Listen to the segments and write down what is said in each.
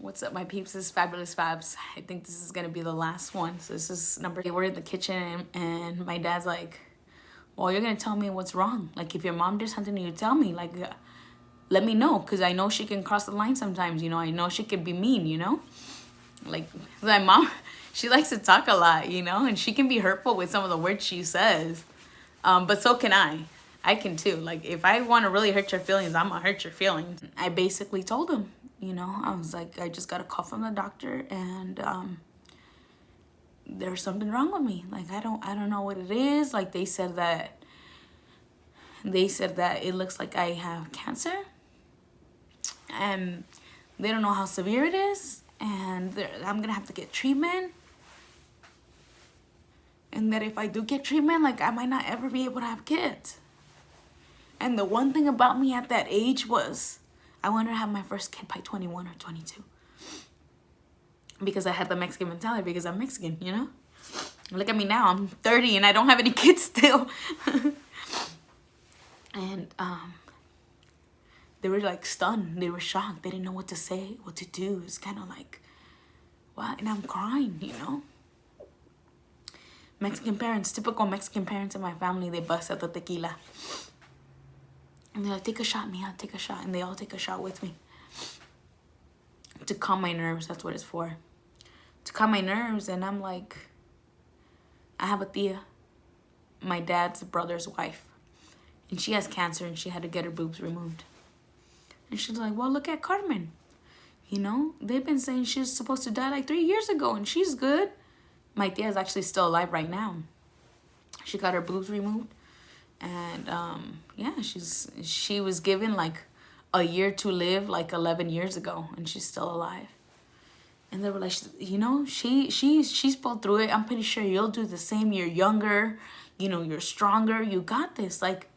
What's up, my peeps? This is Fabulous Fabs. I think this is gonna be the last one. So this is number 8. We're in the kitchen and my dad's like, well, you're gonna tell me what's wrong. Like, if your mom did something to you, tell me. Like, let me know, because I know she can cross the line sometimes, you know. I know she can be mean, you know. Like, my mom, she likes to talk a lot, you know, and she can be hurtful with some of the words she says. But so can I. I can too. Like, if I want to really hurt your feelings, I'm gonna hurt your feelings. I basically told him, you know, I was like, I just got a call from the doctor and there's something wrong with me. Like, I don't know what it is. Like, they said that it looks like I have cancer and they don't know how severe it is, and I'm gonna have to get treatment, and that if I do get treatment, like, I might not ever be able to have kids. And the one thing about me at that age was I wanted to have my first kid by 21 or 22. Because I had the Mexican mentality, because I'm Mexican, you know? Look at me now, I'm 30 and I don't have any kids still. And they were like stunned, they were shocked, they didn't know what to say, what to do. It's kind of like, what? And I'm crying, you know? Mexican parents, typical Mexican parents in my family, they bust out the tequila. And they're like, take a shot, Mia, take a shot. And they all take a shot with me. To calm my nerves, that's what it's for. To calm my nerves, and I'm like, I have a tia, my dad's brother's wife. And she has cancer and she had to get her boobs removed. And she's like, well, look at Carmen. You know, they've been saying she's supposed to die like 3 years ago and she's good. My tia is actually still alive right now. She got her boobs removed. And yeah, she was given like a year to live like 11 years ago, and she's still alive. And they were like, you know, she's pulled through it. I'm pretty sure you'll do the same. You're younger, you know, you're stronger, you got this. Like,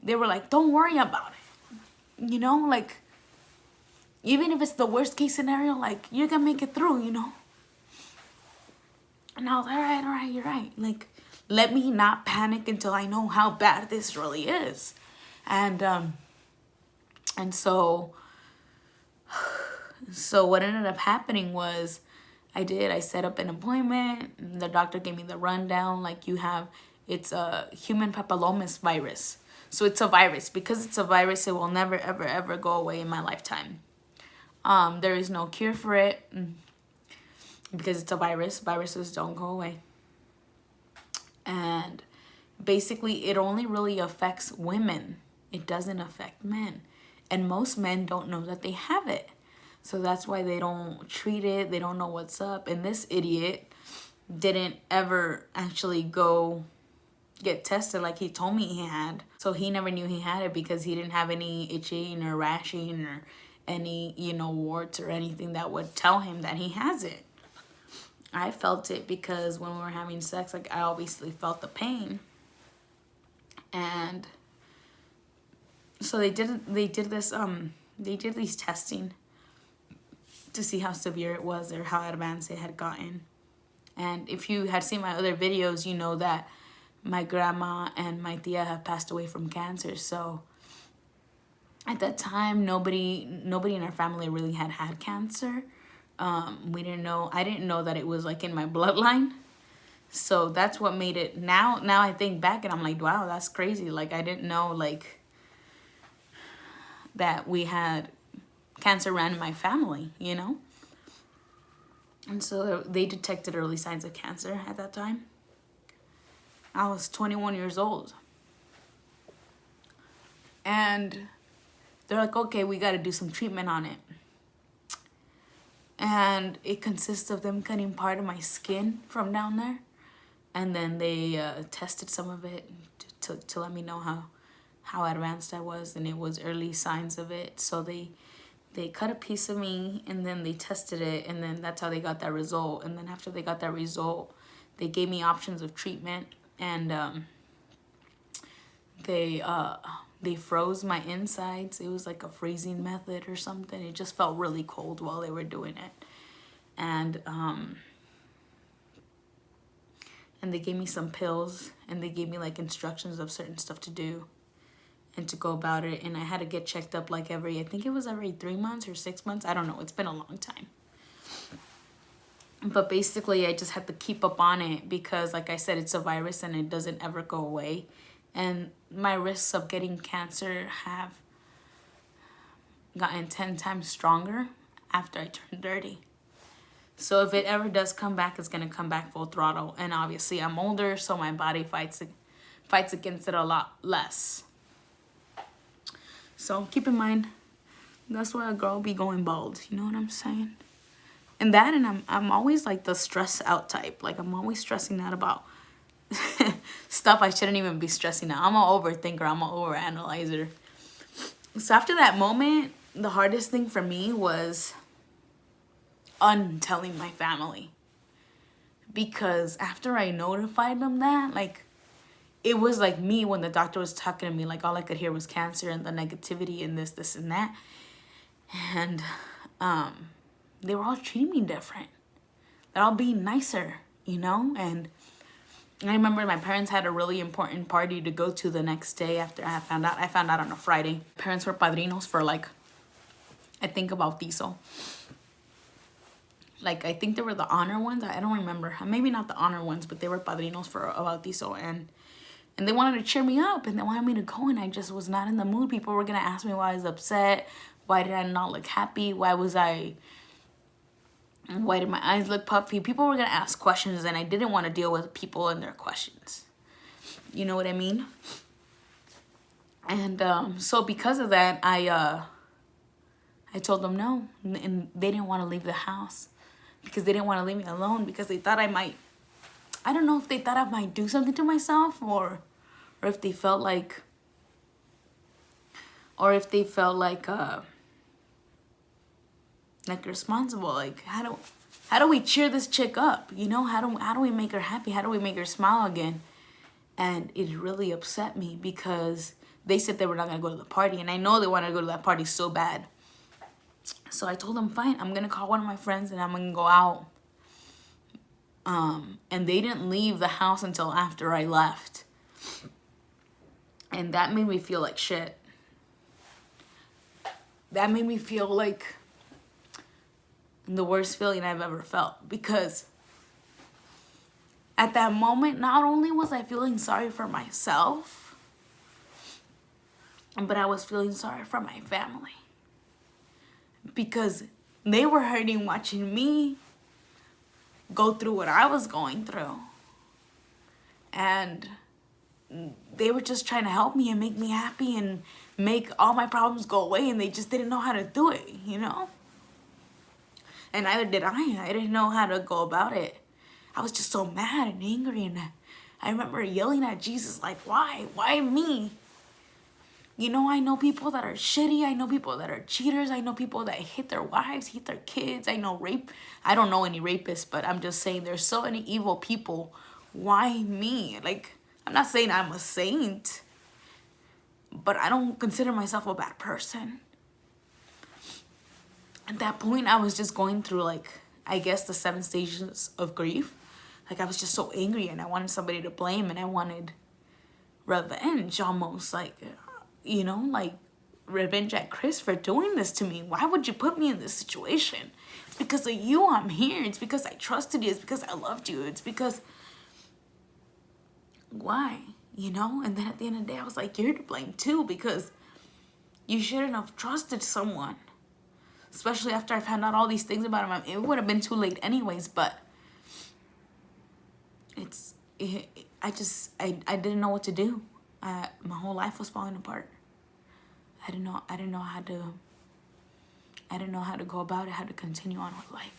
they were like, don't worry about it, you know, like, even if it's the worst case scenario, like, you're gonna make it through, you know. And I was like, all right, you're right. Like, let me not panic until I know how bad this really is. And so what ended up happening was I set up an appointment. The doctor gave me the rundown. Like, it's a human papillomas virus. So it's a virus. Because it's a virus, it will never, ever, ever go away in my lifetime. There is no cure for it because it's a virus. Viruses don't go away. And basically, it only really affects women. It doesn't affect men. And most men don't know that they have it. So that's why they don't treat it. They don't know what's up. And this idiot didn't ever actually go get tested like he told me he had. So he never knew he had it because he didn't have any itching or rashing or any, you know, warts or anything that would tell him that he has it. I felt it because when we were having sex, like, I obviously felt the pain. And so they did these testing to see how severe it was or how advanced it had gotten. And if you had seen my other videos, you know that my grandma and my tia have passed away from cancer. So at that time, nobody in our family really had cancer. We didn't know. I didn't know that it was like in my bloodline. So that's what made it. Now I think back and I'm like, wow, that's crazy. Like, I didn't know, like, that we had cancer ran in my family, you know? And so they detected early signs of cancer at that time. I was 21 years old. And they're like, okay, we got to do some treatment on it. And it consists of them cutting part of my skin from down there. And then they tested some of it to let me know how advanced I was. And it was early signs of it. So they cut a piece of me and then they tested it. And then that's how they got that result. And then after they got that result, they gave me options of treatment. And they froze my insides. It was like a freezing method or something. It just felt really cold while they were doing it. And they gave me some pills and they gave me like instructions of certain stuff to do. and to go about it. And I had to get checked up like I think it was every 3 months or 6 months. I don't know. It's been a long time. But basically, I just had to keep up on it because, like I said, it's a virus and it doesn't ever go away. And my risks of getting cancer have gotten 10 times stronger after I turned 30. So if it ever does come back, it's going to come back full throttle. And obviously, I'm older, so my body fights against it a lot less. So keep in mind, that's why a girl be going bald. You know what I'm saying? And that, and I'm always like the stress out type. Like, I'm always stressing out about stuff I shouldn't even be stressing out. I'm an overthinker. I'm an overanalyzer. So after that moment, the hardest thing for me was untelling my family. Because after I notified them that, like, it was like me when the doctor was talking to me, like, all I could hear was cancer and the negativity and this and that. And they were all treating me different. They're all being nicer, you know? And I remember my parents had a really important party to go to the next day after I found out. I found out on a Friday. Parents were padrinos for, like, I think, a bautizo. Like, I think they were the honor ones. I don't remember. Maybe not the honor ones, but they were padrinos for a bautizo. And they wanted to cheer me up, and they wanted me to go, and I just was not in the mood. People were going to ask me why I was upset. Why did I not look happy? Why did my eyes look puffy? People were going to ask questions, and I didn't want to deal with people and their questions. You know what I mean? And so because of that, I told them no. And they didn't want to leave the house because they didn't want to leave me alone because they thought I might, I don't know if they thought I might do something to myself or if they felt like, responsible. Like, how do we cheer this chick up? You know, how do we make her happy? How do we make her smile again? And it really upset me because they said they were not gonna go to the party, and I know they wanted to go to that party so bad. So I told them, fine, I'm gonna call one of my friends and I'm gonna go out. And they didn't leave the house until after I left, and that made me feel like shit. That made me feel like the worst feeling I've ever felt, because at that moment, not only was I feeling sorry for myself, but I was feeling sorry for my family, because they were hurting watching me go through what I was going through, and they were just trying to help me and make me happy and make all my problems go away, and they just didn't know how to do it, you know? And neither did I. I didn't know how to go about it. I was just so mad and angry, and I remember yelling at Jesus, like, why? Why me? You know, I know people that are shitty. I know people that are cheaters. I know people that hit their wives, hit their kids. I know rape. I don't know any rapists, but I'm just saying there's so many evil people. Why me? Like, I'm not saying I'm a saint, but I don't consider myself a bad person. At that point, I was just going through, like, I guess the 7 stages of grief. Like, I was just so angry, and I wanted somebody to blame, and I wanted revenge almost, like, you know, like revenge at Chris for doing this to me. Why would you put me in this situation? It's because of you I'm here. It's because I trusted you. It's because I loved you. It's because, why? You know? And then at the end of the day, I was like, you're to blame too, because you shouldn't have trusted someone. Especially after I found out all these things about him. It would have been too late anyways, but I didn't know what to do. My whole life was falling apart. I didn't know how to go about it, how to continue on with life.